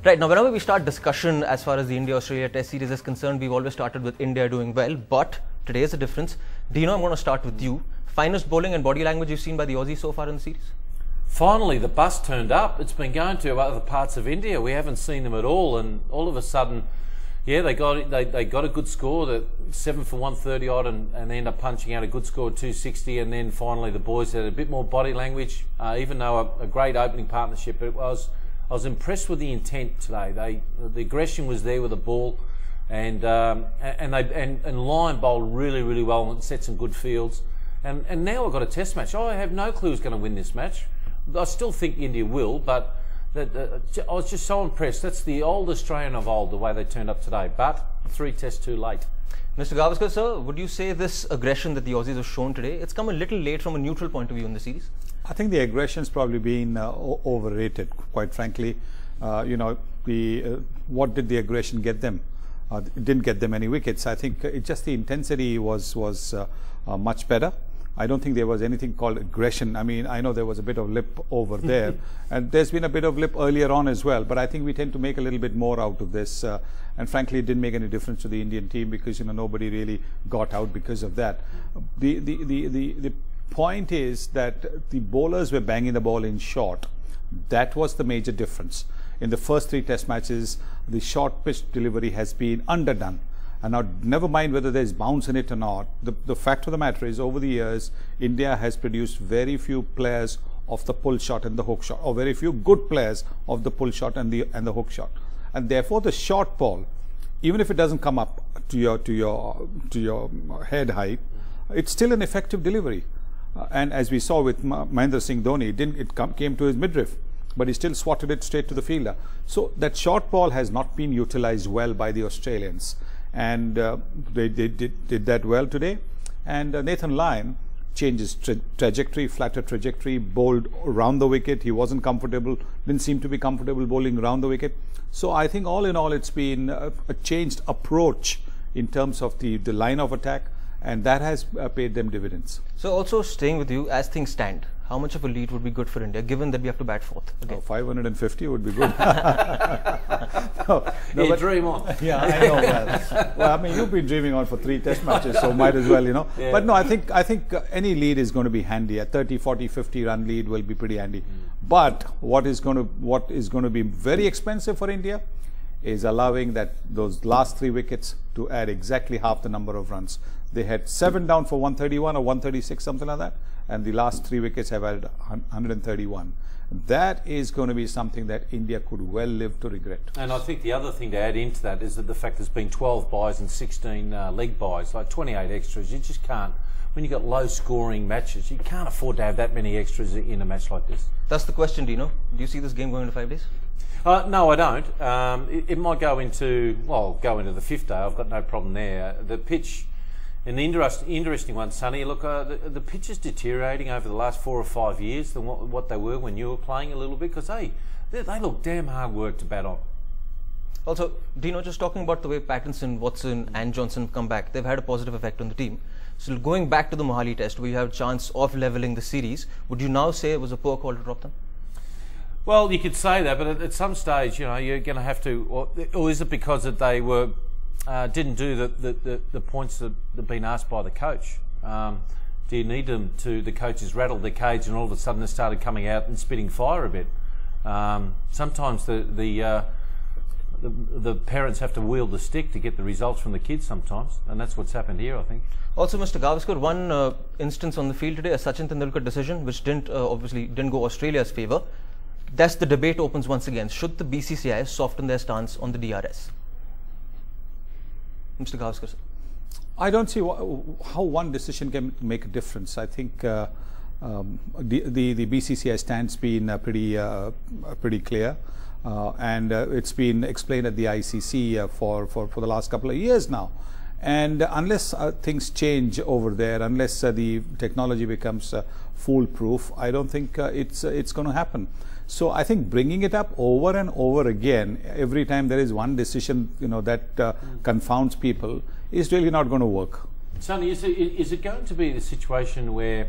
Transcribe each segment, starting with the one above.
Right, now whenever we start discussion as far as the India-Australia Test Series is concerned, we've always started with India doing well, but today is a difference. Dino, I'm going to start with you. Finest bowling and body language you've seen by the Aussies so far in the series? Finally, the bus turned up. It's been going to other parts of India. We haven't seen them at all, and all of a sudden, yeah, they got a good score, the 7 for 130 odd, and they end up punching out a good score of 260. And then finally, the boys had a bit more body language, even though a great opening partnership. But I was impressed with the intent today. The aggression was there with the ball, and Lyon bowled really well and set some good fields. And now I've got a Test match. I have no clue who's going to win this match. I still think India will, but I was just so impressed. That's the old Australian of old, the way they turned up today. But 3 tests too late. Mr. Gavaskar, sir, would you say this aggression that the Aussies have shown today, it's come a little late from a neutral point of view in the series? I think the aggression's probably been overrated, quite frankly. What did the aggression get them? It didn't get them any wickets. I think just the intensity was much better. I don't think there was anything called aggression. I mean, I know there was a bit of lip over there, and there's been a bit of lip earlier on as well, but I think we tend to make a little bit more out of this, and frankly it didn't make any difference to the Indian team because nobody really got out because of that. The point is that the bowlers were banging the ball in short. That was the major difference. In the first 3 test matches, the short pitch delivery has been underdone. And now, never mind whether there's bounce in it or not, the fact of the matter is, over the years, India has produced very few players of the pull shot and the hook shot, or very few good players of the pull shot and the hook shot. And therefore, the short ball, even if it doesn't come up to your head height, it's still an effective delivery. And as we saw with Mahendra Singh Dhoni, it came to his midriff, but he still swatted it straight to the fielder. So that short ball has not been utilized well by the Australians. And they did that well today. And Nathan Lyon changed his trajectory, flatter trajectory, bowled around the wicket. He wasn't comfortable, didn't seem to be comfortable bowling around the wicket. So I think all in all, it's been a changed approach in terms of the line of attack, and that has paid them dividends. So also staying with you, as things stand, how much of a lead would be good for India, given that we have to bat 4th? Okay. 550 would be good. Dream on. Yeah, I know. Well, I mean, you've been dreaming on for 3 test matches, so might as well, Yeah. But no, I think any lead is going to be handy. A 30, 40, 50 run lead will be pretty handy. But what is going to be very expensive for India is allowing those last 3 wickets to add exactly half the number of runs. They had 7 down for 131 or 136, something like that, and the last 3 wickets have added 131. That is going to be something that India could well live to regret. And I think the other thing to add into that is that the fact there's been 12 byes and 16 leg byes, like 28 extras. You just can't, when you've got low scoring matches, you can't afford to have that many extras in a match like this. That's the question, Dino. Do you see this game going into 5 days? No, I don't. It might go into the 5th day. I've got no problem there. The pitch, and the interesting one, Sunny, look, the pitch is deteriorating over the last 4 or 5 years than what they were when you were playing a little bit, because they look damn hard work to bat on. Also, Dino, just talking about the way Pattinson, Watson and Johnson come back, they've had a positive effect on the team. So going back to the Mohali test, where you have a chance of levelling the series, would you now say it was a poor call to drop them? Well, you could say that, but at some stage, you're going to have to, or is it because that they were didn't do the points that have been asked by the coach? Do you need them to? The coaches rattled the cage, and all of a sudden they started coming out and spitting fire a bit. Sometimes the parents have to wield the stick to get the results from the kids sometimes, and that's what's happened here, I think. Also, Mr. Gavaskar, one instance on the field today, a Sachin Tendulkar decision, which obviously didn't go Australia's favour. That's the debate opens once again. Should the BCCI soften their stance on the DRS? Mr. Gavaskar, sir. I don't see how one decision can make a difference. I think the BCCI stance been pretty clear, and it's been explained at the ICC for the last couple of years now. And unless things change over there, unless the technology becomes foolproof, I don't think it's going to happen. So I think bringing it up over and over again, every time there is one decision, that confounds people, is really not going to work. Sonny, is it going to be the situation where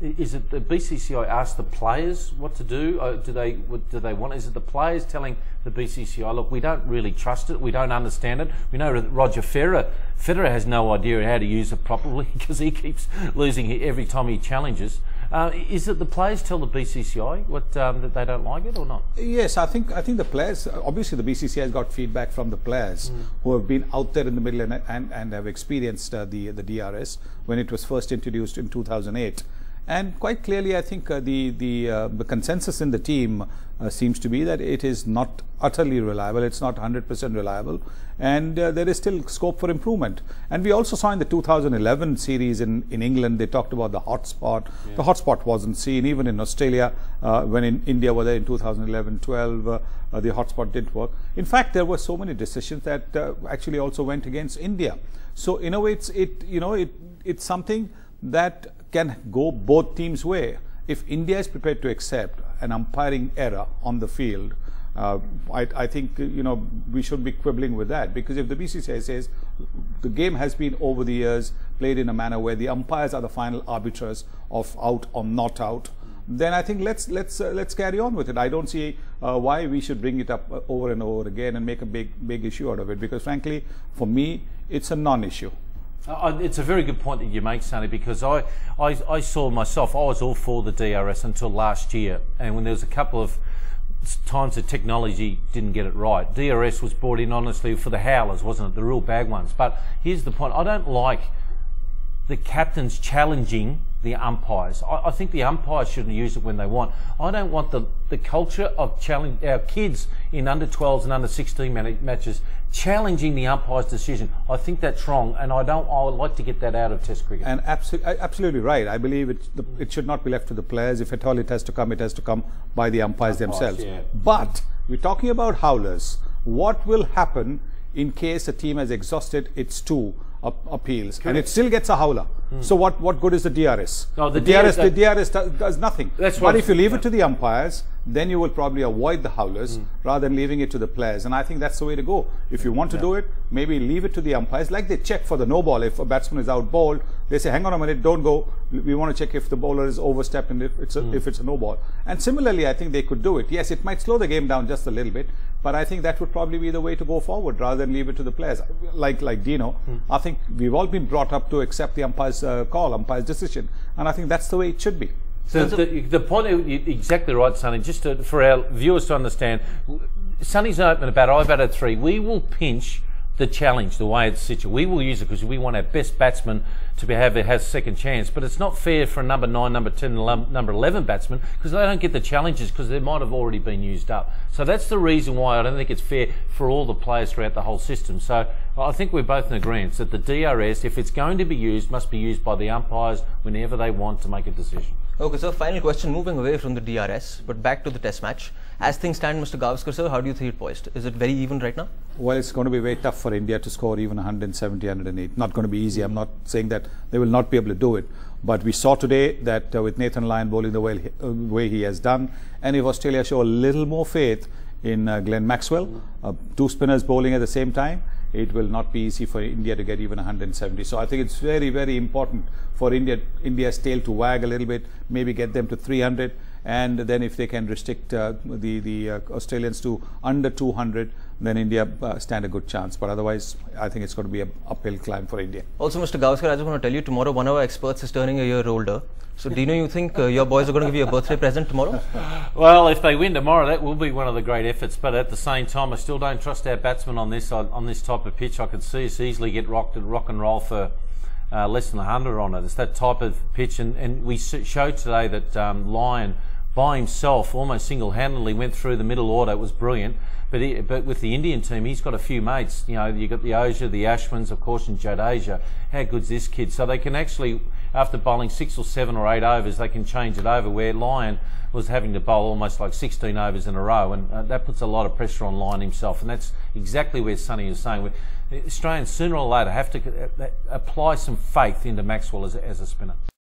is it the BCCI ask the players what to do? Do they want? Is it the players telling the BCCI. Look, we don't really trust it. We don't understand it. We know that Roger Federer has no idea how to use it properly because he keeps losing every time he challenges. Is it the players tell the BCCI that they don't like it or not? Yes, I think the players, obviously the BCCI has got feedback from the players who have been out there in the middle and have experienced the DRS when it was first introduced in 2008. And quite clearly, I think the consensus in the team seems to be that it is not utterly reliable. It's not 100% reliable, and there is still scope for improvement. And we also saw in the 2011 series in England, they talked about the hotspot. Yeah. The hotspot wasn't seen. Even in Australia, when in India were there in 2011-12, the hotspot didn't work. In fact, there were so many decisions that actually also went against India. So in a way, it's something that can go both teams' way. If India is prepared to accept an umpiring error on the field, I think we should be quibbling with that, because if the BCCI says the game has been over the years played in a manner where the umpires are the final arbiters of out or not out, then I think let's carry on with it. I don't see why we should bring it up over and over again and make a big issue out of it, because frankly, for me, it's a non-issue. It's a very good point that you make, Sunny, because I saw myself, I was all for the DRS until last year, and when there was a couple of times the technology didn't get it right. DRS was brought in honestly for the howlers, wasn't it? The real bad ones. But here's the point, I don't like the captains challenging the umpires. I think the umpires shouldn't use it when they want. I don't want the culture of challenge our kids in under 12s and under 16 matches challenging the umpire's decision. I think that's wrong, and I would like to get that out of Test cricket. And absolutely right. I believe it should not be left to the players. If at all it has to come by the umpires themselves. Yeah. But we're talking about howlers. What will happen in case a team has exhausted its two appeals and it still gets a howler? So what good is the DRS? No, the DRS does nothing. But if you leave it to the umpires, then you will probably avoid the howlers rather than leaving it to the players. And I think that's the way to go. If you want to do it, maybe leave it to the umpires. Like they check for the no ball. If a batsman is out bowled, they say, hang on a minute, don't go. We want to check if the bowler is overstepped and if it's a no ball. And similarly, I think they could do it. Yes, it might slow the game down just a little bit, but I think that would probably be the way to go forward rather than leave it to the players. Like Dino, I think we've all been brought up to accept the umpire's call, umpire's decision, and I think that's the way it should be. So the point, exactly right, Sonny. Just for our viewers to understand, Sonny's open about I've batted 3. We will pinch the challenge the way it's situated. We will use it because we want our best batsman to have a second chance. But it's not fair for a number 9, number 10, and number 11 batsman because they don't get the challenges because they might have already been used up. So that's the reason why I don't think it's fair for all the players throughout the whole system. So I think we're both in agreement that the DRS, if it's going to be used, must be used by the umpires whenever they want to make a decision. Okay, so final question, moving away from the DRS, but back to the Test match. As things stand, Mr. Gavaskar, sir, how do you think it poised? Is it very even right now? Well, it's going to be very tough for India to score even 170, 108. Not going to be easy. I'm not saying that they will not be able to do it. But we saw today that with Nathan Lyon bowling the way he has done, and if Australia show a little more faith in Glenn Maxwell, 2 spinners bowling at the same time, it will not be easy for India to get even 170. So I think it's very, very important for India's tail to wag a little bit, maybe get them to 300, and then if they can restrict the Australians to under 200, then India stand a good chance. But otherwise, I think it's going to be an uphill climb for India. Also, Mr. Gavaskar, I just want to tell you, tomorrow one of our experts is turning a year older. So, Dino, you think your boys are going to give you a birthday present tomorrow? Well, if they win tomorrow, that will be one of the great efforts. But at the same time, I still don't trust our batsmen on this type of pitch. I could see us easily get rock and roll for less than 100 on it. It's that type of pitch, and we showed today that Lyon, by himself, almost single-handedly went through the middle order. It was brilliant. But with the Indian team, he's got a few mates. You know, you got the Ozia, the Ashwins, of course, and Jadeja. How good's this kid? So they can actually, after bowling 6 or 7 or 8 overs, they can change it over. Where Lyon was having to bowl almost like 16 overs in a row, and that puts a lot of pressure on Lyon himself. And that's exactly where Sonny is saying. Australians sooner or later have to apply some faith into Maxwell as a spinner.